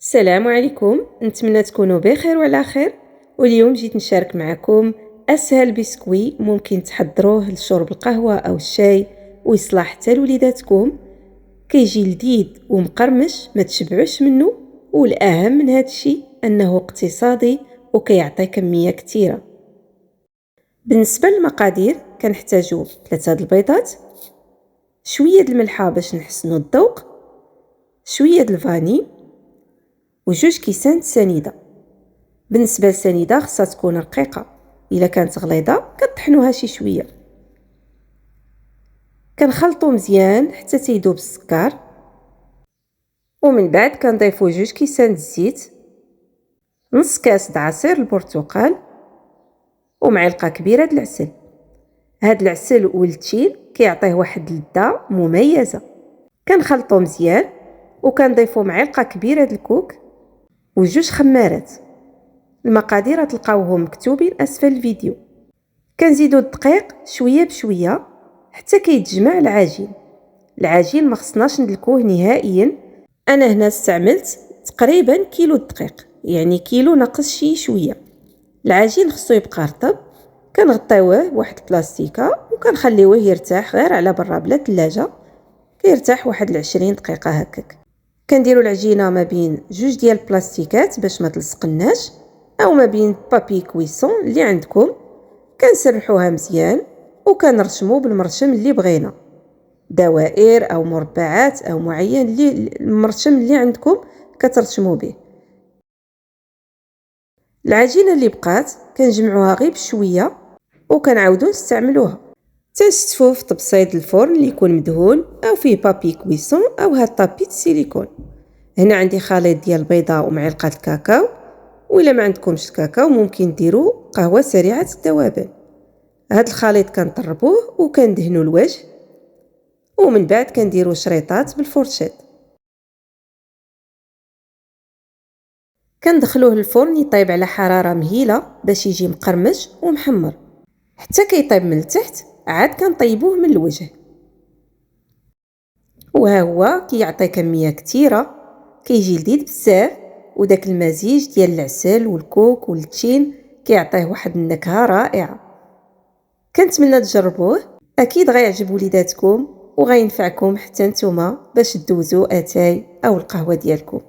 السلام عليكم، نتمنى تكونوا بخير وعلى خير. واليوم جيت نشارك معكم اسهل بسكوي ممكن تحضروه لشرب القهوه او الشاي ويصلح حتى لوليداتكم. كيجي لذيذ ومقرمش ما تشبعوش منه، والاهم من هذا الشيء انه اقتصادي وكيعطي كميه كثيره. بالنسبه للمقادير كنحتاجو 3 البيضات، شويه الملحه باش نحسنوا الذوق، شويه الفاني، وجوج كيسان سنيده. بالنسبه للسنيده خصها تكون رقيقه، الا كانت غليظه كطحنوها شي شويه. كنخلطو مزيان حتى تيذوب السكر، ومن بعد كنضيفو جوج كيسان الزيت، نص كاس د عصير البرتقال، ومعلقه كبيره د العسل. هاد العسل والتين كيعطيه واحد اللذه مميزه. كنخلطو مزيان وكنضيفو معلقه كبيره د الكوك وجوج خمارات. المقادير تلقاوهم مكتوبين اسفل الفيديو. كنزيدو الدقيق شويه بشويه حتى كيتجمع العجين ما خصناش ندلكوه نهائيا. انا هنا استعملت تقريبا كيلو الدقيق، يعني كيلو ناقص شي شويه. العجين خصو يبقى رطب. كنغطيوه بواحد البلاستيكه وكنخليوه يرتاح غير على برا بلا ثلاجه، كيرتاح واحد 20 دقيقه هكاك. كنديروا العجينه ما بين جوج ديال البلاستيكات باش ما تلصقناش، او ما بين بابي كويسون اللي عندكم. كنسرحوها مزيان وكنرشمو بالمرشم اللي بغينا، دوائر او مربعات او معين اللي المرشم اللي عندكم كترشمو به. العجينه اللي بقات كنجمعوها غير بشويه وكنعاودو نستعملوها. تنشتفوه في طبسيد الفرن اللي يكون مدهون او فيه بابي كويسون او هاد طابيت السيليكون. هنا عندي خليط ديال البيضه ومعلقه الكاكاو، وإلا ما عندكمش الكاكاو ممكن ديروا قهوه سريعه الذوبان. هاد الخليط كنطربوه وكندهنوا الوجه، ومن بعد كنديروا شريطات بالفرشات. كندخلوه للفرن يطيب على حراره مهيله باش يجي مقرمش ومحمر حتى كيطيب من التحت. عاد كنطيبوه من الوجه، وها هو كيعطي كميه كثيره، كيجي لذيذ بزاف. وداك المزيج ديال العسل والكوك والتين كيعطيه واحد النكهه رائعه. كنتمنى تجربوه، اكيد غيعجب وليداتكم وغينفعكم حتى نتوما باش دوزو اتاي او القهوه ديالكم.